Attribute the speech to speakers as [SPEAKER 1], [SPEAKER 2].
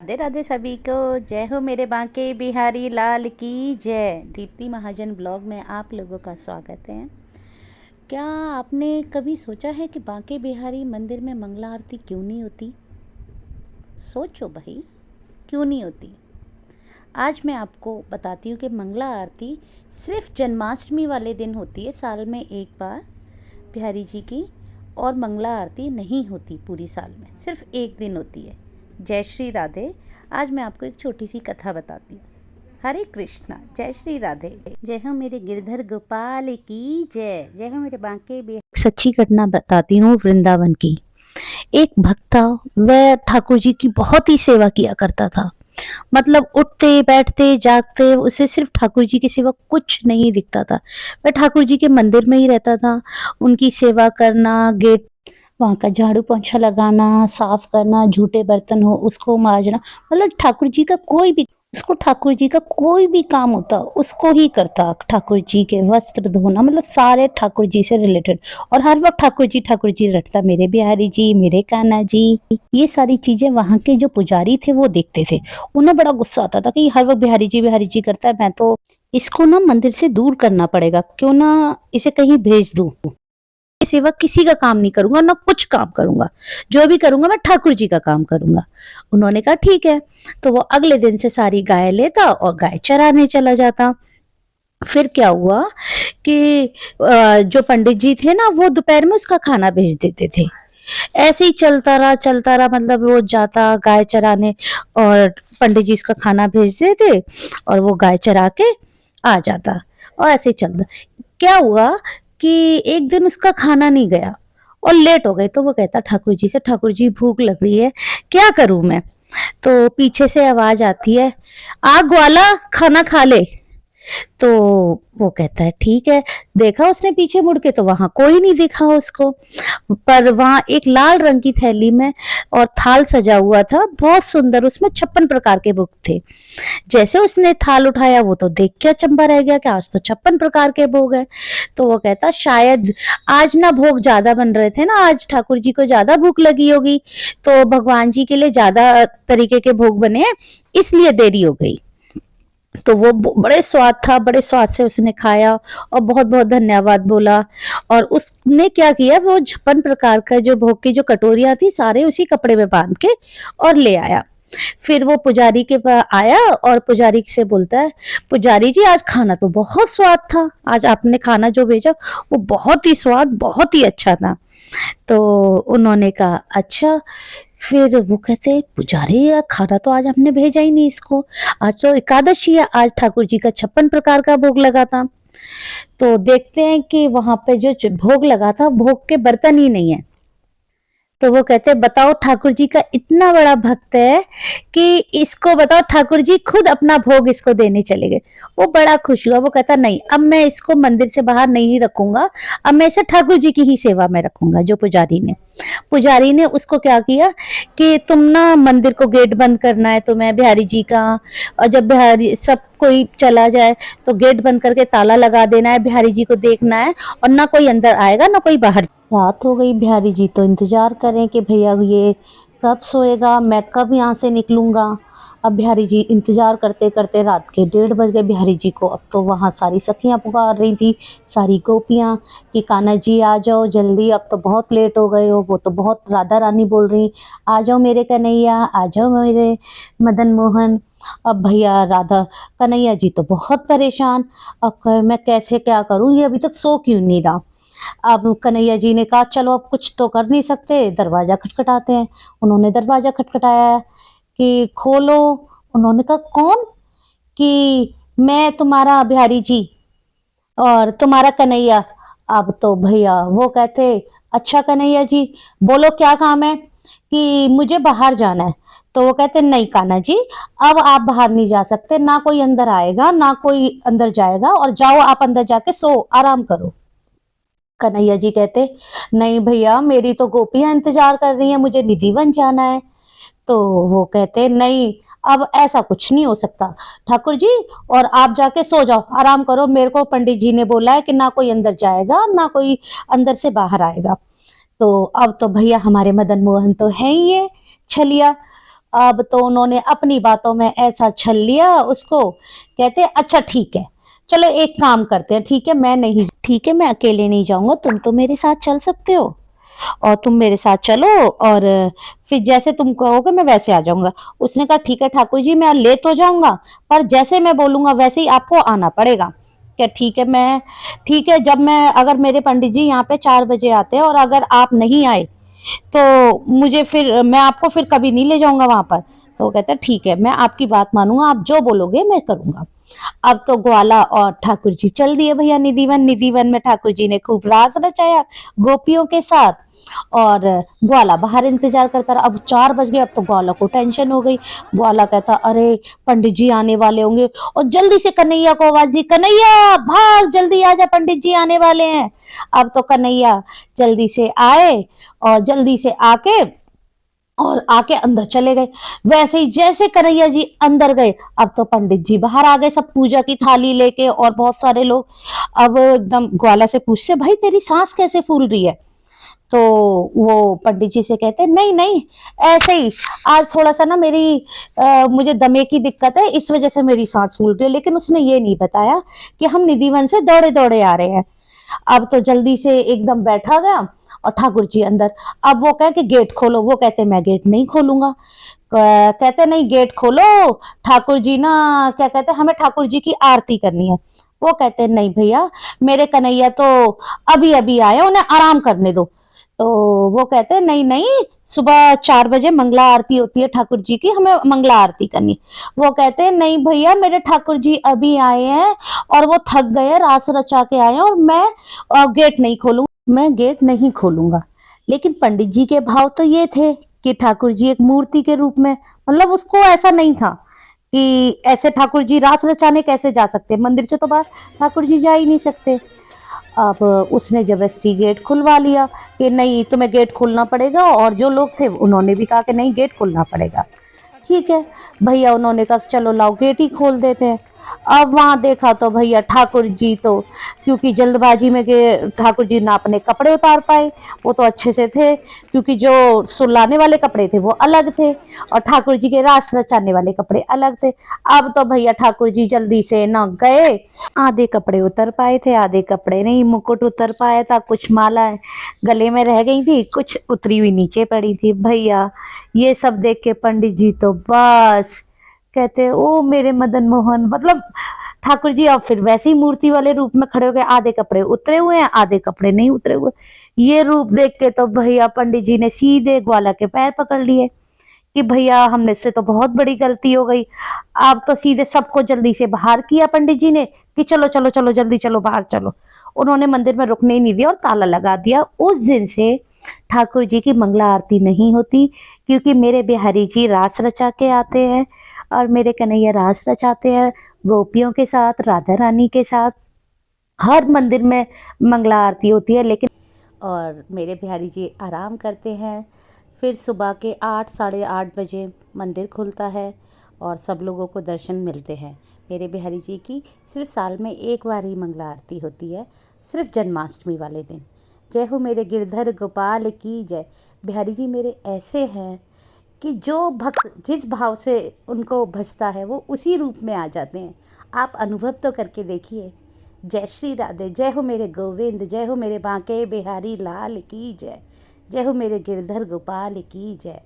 [SPEAKER 1] राधे राधे सभी को। जय हो मेरे बांके बिहारी लाल की जय। दीप्ति महाजन ब्लॉग में आप लोगों का स्वागत है। क्या आपने कभी सोचा है कि बांके बिहारी मंदिर में मंगला आरती क्यों नहीं होती? सोचो भाई, क्यों नहीं होती। आज मैं आपको बताती हूँ कि मंगला आरती सिर्फ जन्माष्टमी वाले दिन होती है, साल में एक बार बिहारी जी की, और मंगला आरती नहीं होती पूरी साल में, सिर्फ एक दिन होती है। जय श्री राधे। आज मैं आपको एक छोटी सी कथा बताती हूँ। हरे कृष्णा, जय श्री राधे। जय हो मेरे गिरधर गोपाल की जय। जय हो मेरे बांके बिहारी। सच्ची घटना बताती हूँ वृंदावन की। एक भक्त था, वह ठाकुर जी की बहुत ही सेवा किया करता था। मतलब उठते बैठते जागते उसे सिर्फ ठाकुर जी के सिवा कुछ नहीं दिखता था। वह ठाकुर जी के मंदिर में ही रहता था। उनकी सेवा करना, गेट वहाँ का झाड़ू पोंछा लगाना, साफ करना, झूठे बर्तन हो उसको मांजना, मतलब ठाकुर जी का कोई भी, उसको ठाकुर जी का कोई भी काम होता उसको ही करता। ठाकुर जी के वस्त्र धोना, मतलब सारे ठाकुर जी से रिलेटेड। और हर वक्त ठाकुर जी रटता, मेरे बिहारी जी, मेरे कान्हा जी। ये सारी चीजें वहाँ के जो पुजारी थे वो देखते थे। उन्हें बड़ा गुस्सा आता था कि हर वक्त बिहारी जी करता है, मैं तो इसको ना मंदिर से दूर करना पड़ेगा, क्यों ना इसे कहीं भेज दूं। सिवा किसी का काम नहीं करूंगा, ना कुछ काम करूंगा, जो भी करूंगा मैं ठाकुर जी का काम करूंगा। उन्होंने कहा ठीक है। तो वो अगले दिन से सारी गाय लेता और गाय चराने चला जाता। फिर क्या हुआ कि जो पंडित जी थे ना, वो दोपहर में उसका खाना भेज देते थे। ऐसे ही चलता रहा, मतलब रोज जाता गाय चराने और पंडित जी उसका खाना भेज देते और वो गाय चरा के आ जाता। और ऐसे ही चलता। क्या हुआ कि एक दिन उसका खाना नहीं गया और लेट हो गए, तो वो कहता ठाकुर जी से, ठाकुर जी भूख लग रही है, क्या करूं मैं? तो पीछे से आवाज आती है, आग वाला खाना खा ले। तो वो कहता है ठीक है। देखा उसने पीछे मुड़ के, तो वहां कोई नहीं दिखा उसको। पर वहां एक लाल रंग की थैली में और थाल सजा हुआ था, बहुत सुंदर, उसमें 56 प्रकार के भोग थे। जैसे उसने थाल उठाया, वो तो देख के अचंभा रह गया कि आज तो 56 प्रकार के भोग है। तो वो कहता शायद आज ना भोग ज्यादा बन रहे थे ना, आज ठाकुर जी को ज्यादा भूख लगी होगी, तो भगवान जी के लिए ज्यादा तरीके के भोग बने, इसलिए देरी हो गई। तो वो बड़े स्वाद था, बड़े स्वाद से उसने खाया और बहुत बहुत धन्यवाद बोला। और उसने क्या किया, वो 56 प्रकार का जो भोग की जो कटोरियां थी सारे उसी कपड़े में बांध के और ले आया। फिर वो पुजारी के पास आया और पुजारी से बोलता है, पुजारी जी आज खाना तो बहुत स्वाद था, आज आपने खाना जो भेजा वो बहुत ही स्वाद, बहुत ही अच्छा था। तो उन्होंने कहा अच्छा। फिर वो कहते पुजारी यार, खाना तो आज हमने भेजा ही नहीं इसको, आज तो एकादशी है, आज ठाकुर जी का 56 प्रकार का भोग लगा था। तो देखते हैं कि वहां पे जो भोग लगा था, भोग के बर्तन ही नहीं है। तो वो कहते बताओ, ठाकुर जी का इतना बड़ा भक्त है कि इसको बताओ ठाकुर जी खुद अपना भोग इसको देने चले गए। वो बड़ा खुश हुआ, वो कहता नहीं, अब मैं इसको मंदिर से बाहर नहीं रखूंगा, अब मैं इसे ठाकुर जी की ही सेवा में रखूंगा। जो पुजारी ने उसको क्या किया कि तुम ना मंदिर को गेट बंद करना है तुम्हें बिहारी जी का, और जब बिहारी सब कोई चला जाए तो गेट बंद करके ताला लगा देना है, बिहारी जी को देखना है और ना कोई अंदर आएगा ना कोई बाहर। रात हो गई, बिहारी जी तो इंतजार करें कि भैया ये कब सोएगा, मैं कब यहाँ से निकलूंगा। अब बिहारी जी इंतजार करते करते रात के 1:30 बज गए बिहारी जी को। अब तो वहाँ सारी सखियाँ पुकार रही थी, सारी गोपियाँ, कि कान्हा जी आ जाओ जल्दी, अब तो बहुत लेट हो गए हो। वो तो बहुत राधा रानी बोल रही, आ जाओ मेरे कन्हैया, आ जाओ मेरे मदन मोहन। अब भैया राधा कन्हैया जी तो बहुत परेशान, अब मैं कैसे क्या करूं, ये अभी तक सो क्यों नहीं रहा। अब कन्हैया जी ने कहा चलो अब कुछ तो कर नहीं सकते, दरवाजा खटखटाते हैं। उन्होंने दरवाजा खटखटाया कि खोलो। उन्होंने कहा कौन? कि मैं तुम्हारा बिहारी जी और तुम्हारा कन्हैया। अब तो भैया वो कहते अच्छा कन्हैया जी बोलो क्या काम है, कि मुझे बाहर जाना है। तो वो कहते नहीं कान्हा जी, अब आप बाहर नहीं जा सकते, ना कोई अंदर आएगा ना कोई अंदर जाएगा, और जाओ आप अंदर जाके सो आराम करो। कन्हैया जी कहते नहीं भैया, मेरी तो गोपियां इंतजार कर रही हैं, मुझे निधिवन जाना है। तो वो कहते नहीं, अब ऐसा कुछ नहीं हो सकता ठाकुर जी, और आप जाके सो जाओ आराम करो, मेरे को पंडित जी ने बोला है कि ना कोई अंदर जाएगा ना कोई अंदर से बाहर आएगा। तो अब तो भैया हमारे मदन मोहन तो है ही है छलिया, अब तो उन्होंने अपनी बातों में ऐसा छल लिया उसको, कहते अच्छा ठीक है, चलो एक काम करते हैं, ठीक है मैं नहीं, ठीक है मैं अकेले नहीं जाऊंगा, तुम तो मेरे साथ चल सकते हो और तुम मेरे साथ चलो, और फिर जैसे तुम कहोगे मैं वैसे आ जाऊंगा। उसने कहा ठीक है ठाकुर जी, मैं ले तो जाऊंगा, पर जैसे मैं बोलूंगा वैसे ही आपको आना पड़ेगा। क्या ठीक है, मैं ठीक है, जब मैं अगर मेरे पंडित जी यहाँ पे 4 बजे आते हैं और अगर आप नहीं आए तो मुझे फिर मैं आपको फिर कभी नहीं ले जाऊंगा वहां पर। तो वो कहता है ठीक है मैं आपकी बात मानूंगा, आप जो बोलोगे मैं करूंगा। अब तो ग्वाला और ठाकुर जी चल दिए भैया निधिवन। निधिवन में ठाकुर जी ने खूब रास रचाया गोपियों के साथ, और ग्वाला बाहर इंतजार करता रहा। अब 4 बज गए, अब तो ग्वाला को टेंशन हो गई। ग्वाला कहता अरे पंडित जी आने वाले होंगे, और जल्दी से कन्हैया को आवाज दी, कन्हैया भाग जल्दी आ जा, पंडित जी आने वाले हैं। अब तो कन्हैया जल्दी से आए और जल्दी से आके और आके अंदर चले गए। वैसे ही जैसे कन्हैया जी अंदर गए, अब तो पंडित जी बाहर आ गए सब पूजा की थाली लेके और बहुत सारे लोग। अब एकदम ग्वाला से पूछते भाई तेरी सांस कैसे फूल रही है? तो वो पंडित जी से कहते नहीं नहीं ऐसे ही, आज थोड़ा सा ना मेरी मुझे दमे की दिक्कत है, इस वजह से मेरी सांस फूल रही है। लेकिन उसने ये नहीं बताया कि हम निधिवन से दौड़े दौड़े आ रहे हैं। अब तो जल्दी से एकदम बैठा गया और ठाकुर जी अंदर। अब वो कहे कि गेट खोलो, वो कहते मैं गेट नहीं खोलूंगा। कहते नहीं गेट खोलो, ठाकुर जी ना क्या कहते हमें ठाकुर जी की आरती करनी है। वो कहते नहीं भैया, मेरे कन्हैया तो अभी अभी आए, उन्हें आराम करने दो। तो वो कहते नहीं नहीं, सुबह 4 बजे मंगला आरती होती है ठाकुर जी की, हमें मंगला आरती करनी। वो कहते नहीं भैया, मेरे ठाकुर जी अभी आए हैं और वो थक गए, रास रचा के आए हैं, और मैं गेट नहीं खोलूंगा, मैं गेट नहीं खोलूंगा। लेकिन पंडित जी के भाव तो ये थे कि ठाकुर जी एक मूर्ति के रूप में, मतलब उसको ऐसा नहीं था कि ऐसे ठाकुर जी रास रचाने कैसे जा सकते, मंदिर से तो बाहर ठाकुर जी जा ही नहीं सकते। अब उसने जबरदस्ती गेट खुलवा लिया कि नहीं तुम्हें गेट खोलना पड़ेगा, और जो लोग थे उन्होंने भी कहा कि नहीं गेट खोलना पड़ेगा। ठीक है भैया, उन्होंने कहा चलो लाओ गेट ही खोल देते हैं। अब वहां देखा तो भैया ठाकुर जी तो, क्योंकि जल्दबाजी में ठाकुर जी ना अपने कपड़े उतार पाए, वो तो अच्छे से थे, क्योंकि जो सुलाने वाले कपड़े थे वो अलग थे और ठाकुर जी के रास रचाने वाले कपड़े अलग थे। अब तो भैया ठाकुर जी जल्दी से ना गए, आधे कपड़े उतर पाए थे आधे कपड़े नहीं, मुकुट उतर पाया था, कुछ माला गले में रह गई थी, कुछ उतरी हुई नीचे पड़ी थी। भैया ये सब देख के पंडित जी तो बस कहते ओ मेरे मदन मोहन, मतलब ठाकुर जी अब फिर वैसे ही मूर्ति वाले रूप में खड़े हो गए, आधे कपड़े उतरे हुए हैं आधे कपड़े नहीं उतरे हुए। ये रूप देख के तो भैया पंडित जी ने सीधे ग्वाला के पैर पकड़ लिए कि भैया हमने से तो बहुत बड़ी गलती हो गई। अब तो सीधे सबको जल्दी से बाहर किया पंडित जी ने कि चलो चलो चलो जल्दी चलो बाहर चलो। उन्होंने मंदिर में रुकने ही नहीं दिया और ताला लगा दिया। उस दिन से ठाकुर जी की मंगला आरती नहीं होती, क्योंकि मेरे बिहारी जी रास रचा के आते हैं और मेरे कन्हैया रास रचाते हैं गोपियों के साथ, राधा रानी के साथ। हर मंदिर में मंगला आरती होती है, लेकिन और मेरे बिहारी जी आराम करते हैं। फिर सुबह के 8 साढ़े 8 बजे मंदिर खुलता है और सब लोगों को दर्शन मिलते हैं। मेरे बिहारी जी की सिर्फ साल में एक बार ही मंगला आरती होती है, सिर्फ जन्माष्टमी वाले दिन। जय हो मेरे गिरधर गोपाल की जय। बिहारी जी मेरे ऐसे हैं कि जो भक्त जिस भाव से उनको भजता है वो उसी रूप में आ जाते हैं। आप अनुभव तो करके देखिए। जय श्री राधे। जय हो मेरे गोविंद, जय हो मेरे बांके बिहारी लाल की जय, जय हो मेरे गिरधर गोपाल की जय।